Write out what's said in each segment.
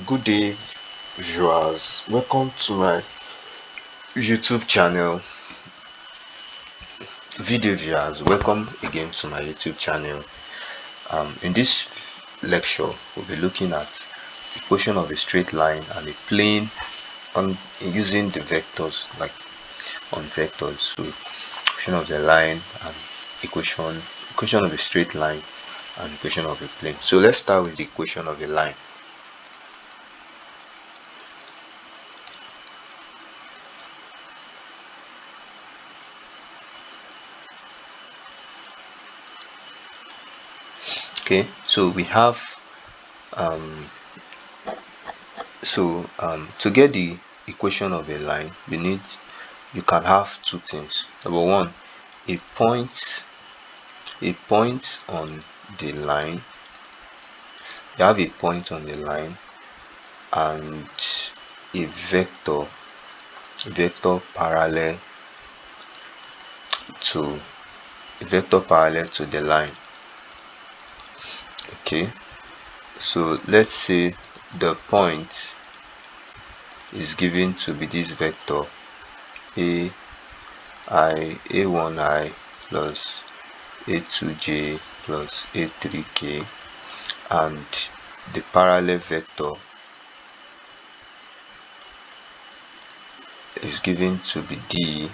Good day, viewers. Welcome to my YouTube channel. Video viewers, welcome again to my YouTube channel. In this lecture, we'll be looking at equation of a straight line and a plane on using the vectors, like on vectors. So, equation of the line and equation of a straight line and equation of a plane. So let's start with the equation of a line. Okay, so we have to get the equation of a line, you can have two things. Number one, a point on the line. You have a point on the line and a vector parallel to the line. Okay, so let's say the point is given to be this vector a1i plus a2j plus a3k, and the parallel vector is given to be d.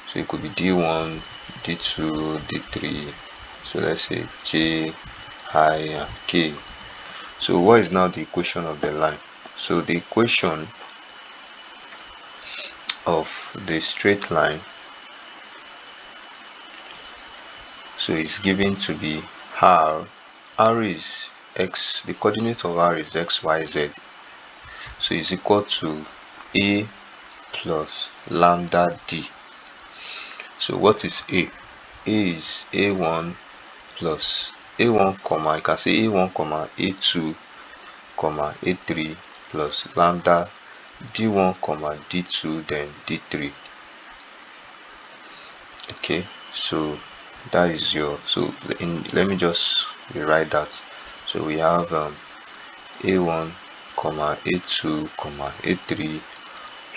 So it could be d1, d2, d3. So let's say j, I, and k. So what is now the equation of the line? So the equation of the straight line, so it's given to be r is x, the coordinate of r is x, y, z. So it's equal to a plus lambda d. So what is a? A is a1 plus a1 comma, you can say a1 comma a2 comma a3 plus lambda d1 comma d2 then d3. Okay, so that is your, so let me just rewrite that. So we have a1 comma a2 comma a3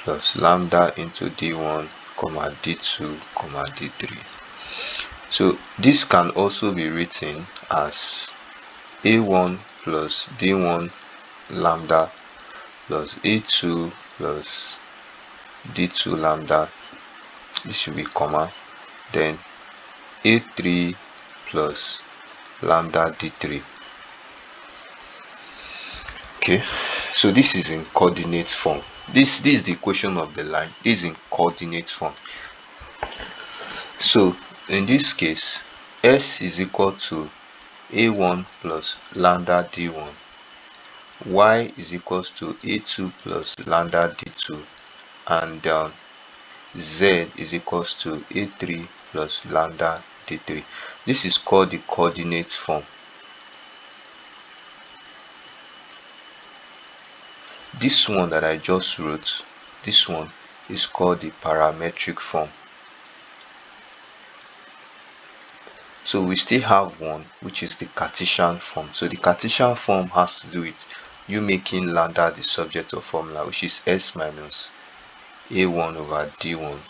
plus lambda into d1 comma d2 comma d3. So this can also be written as a1 plus d1 lambda plus a2 plus d2 lambda, this should be comma, then a3 plus lambda d3. Okay, so this is in coordinate form. This is the equation of the line. This is in coordinate form. So in this case, s is equal to a1 plus lambda d1, y is equals to a2 plus lambda d2, and z is equals to a3 plus lambda d3. This is called the coordinate form. This one that I just wrote, this one is called the parametric form. So we still have one, which is the Cartesian form. So the Cartesian form has to do with you making lambda the subject of formula, which is s minus a1 over d1.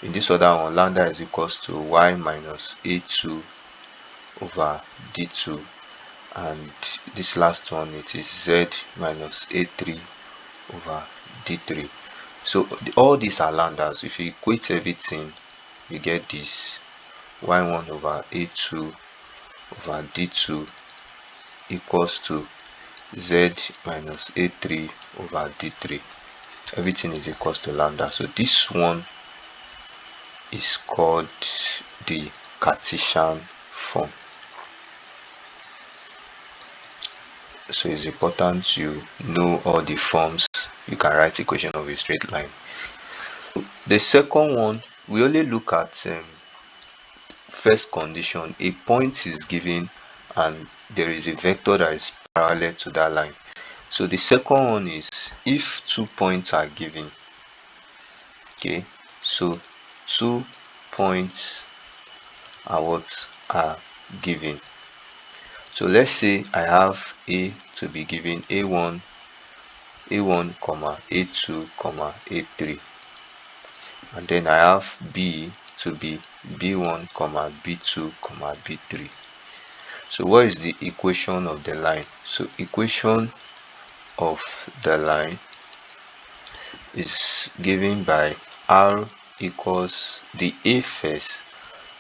In this other one, lambda is equals to y minus a2 over d2, and this last one, it is z minus a3 over d3. So all these are lambdas. If you equate everything, you get this y1 over a2 over d2 equals to z minus a3 over d3. Everything is equals to lambda. So this one is called the Cartesian form. So it's important you know all the forms you can write equation of a straight line. The second one, we only look at first condition. A point is given and there is a vector that is parallel to that line. So the second one is if 2 points are given. Okay, so 2 points are given. So let's say I have A to be given A1 comma A2 comma A3, and then I have B to be B1 comma B2 comma B3. So what is the equation of the line? So equation of the line is given by R equals the A first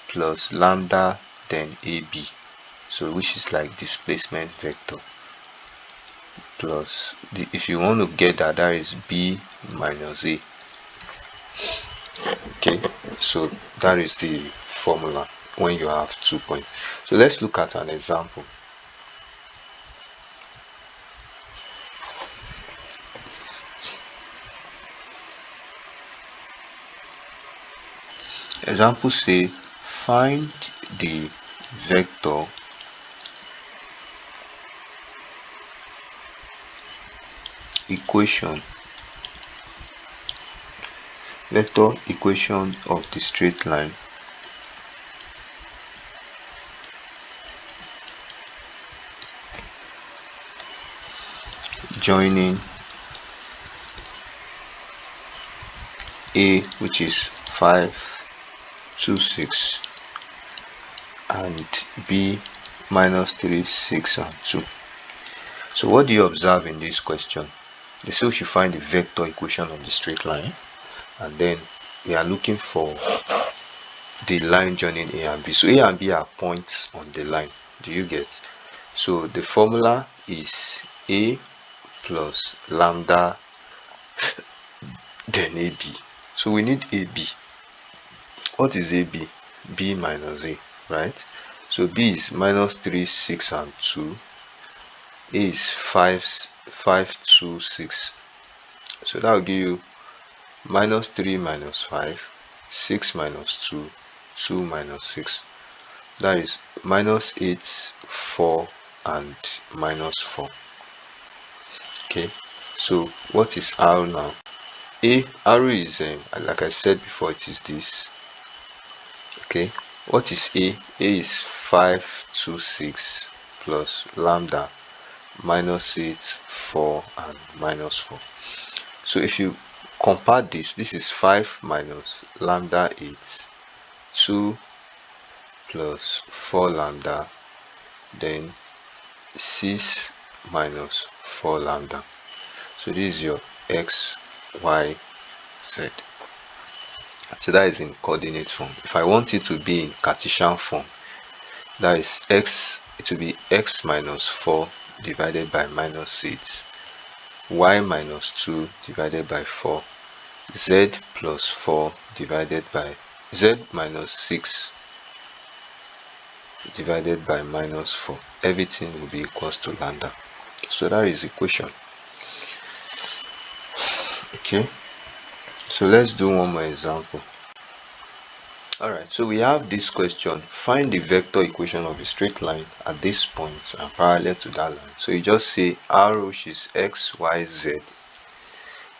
plus lambda then AB, so which is like displacement vector, plus the, if you want to get that is B minus A. Okay, so that is the formula when you have 2 points. So let's look at an example. Example say find the vector equation of the straight line joining A, which is 5, 2, 6, and B minus 3, 6, and 2. So what do you observe in this question? They say we should find the vector equation of the straight line, and then we are looking for the line joining A and B. So A and B are points on the line. Do you get? So the formula is A plus lambda then AB. So we need AB. What is AB? B minus A, right? So B is minus 3, 6, and 2. A is 5, 2, 6. So that will give you minus 3 minus 5, 6 minus 2, 2 minus 6. That is minus 8, 4, and minus 4. Okay, so what is R now? R is like I said before, it is this. Okay, what is A? A is 5, 2, 6 plus lambda minus 8, 4, and minus 4. So if you compare this is 5 minus lambda 8, 2 plus 4 lambda, then 6 minus 4 lambda. So this is your X, Y, Z. So that is in coordinate form. If I want it to be in Cartesian form, that is X, it will be X minus 4 divided by minus 8, Y minus 2 divided by 4, Z plus 4 divided by Z minus 6 divided by minus 4. Everything will be equals to lambda. So that is equation. Okay, so let's do one more example. Alright, so we have this question: find the vector equation of a straight line at these points and parallel to that line. So you just say R, which is X, Y, Z,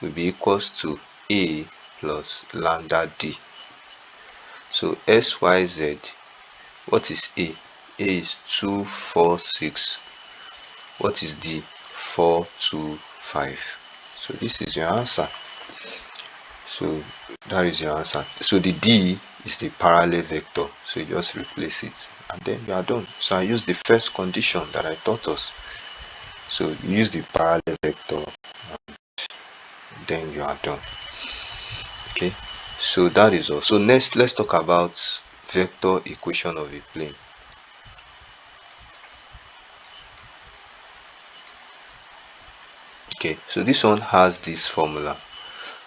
will be equals to A plus lambda D. So S, Y, Z, what is A? A is 2, 4, 6. What is D? 4, 2, 5. So this is your answer. So that is your answer. So the D is the parallel vector. So you just replace it and then you are done. So I use the first condition that I taught us. So you use the parallel vector and then you are done. Okay, so that is all. So next, let's talk about vector equation of a plane. Okay, so this one has this formula.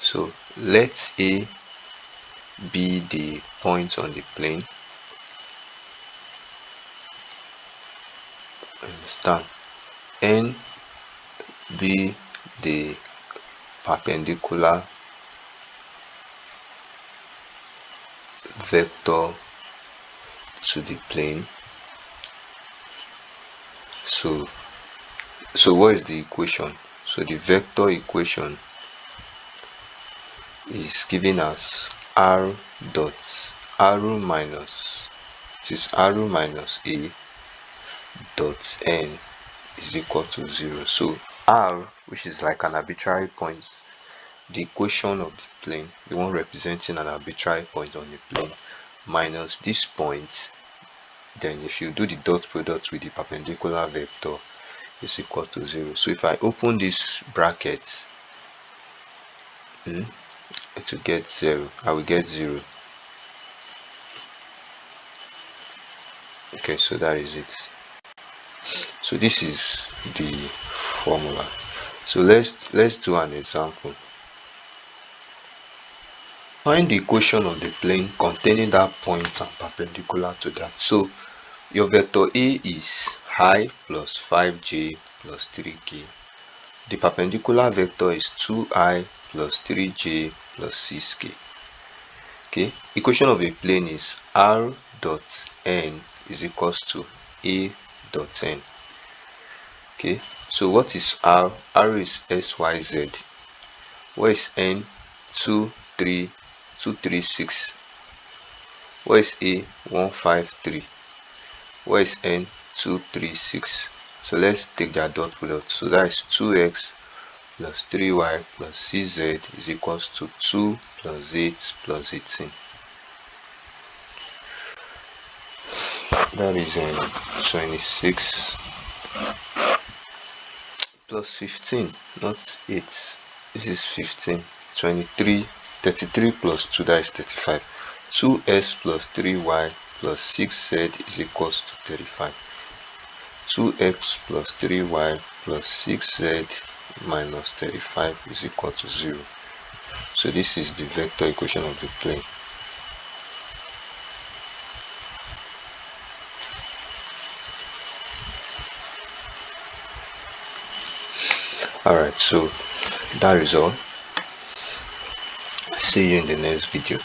So let A be the point on the plane. Understand? N be the perpendicular vector to the plane. So what is the equation? So the vector equation is given as R dot R minus, it is R minus A dot n is equal to 0. So r, which is like an arbitrary point, the equation of the plane, the one representing an arbitrary point on the plane, minus this point, then if you do the dot product with the perpendicular vector, is equal to 0. So if I open this bracket, it will get 0. I will get 0. Okay, so that is it. So this is the formula. So let's do an example. Find the equation of the plane containing that point and perpendicular to that. So your vector A is I plus 5j plus 3k. The perpendicular vector is 2I plus 3j plus 6k. Okay, equation of a plane is r dot n is equals to a dot n. Okay, so what is r? R is xyz. What is n? 236. What is a? 153. What is n? 236. So let's take their dot product. So that is 2x plus 3y plus 6z is equals to 2 plus 8 plus 18. That is 26 plus 15, not 8. This is 15. 23, 33 plus 2, that is 35. 2x plus 3y plus 6z is equals to 35. 2x plus 3y plus 6z minus 35 is equal to 0. So this is the vector equation of the plane. Alright, so that is all. See you in the next video.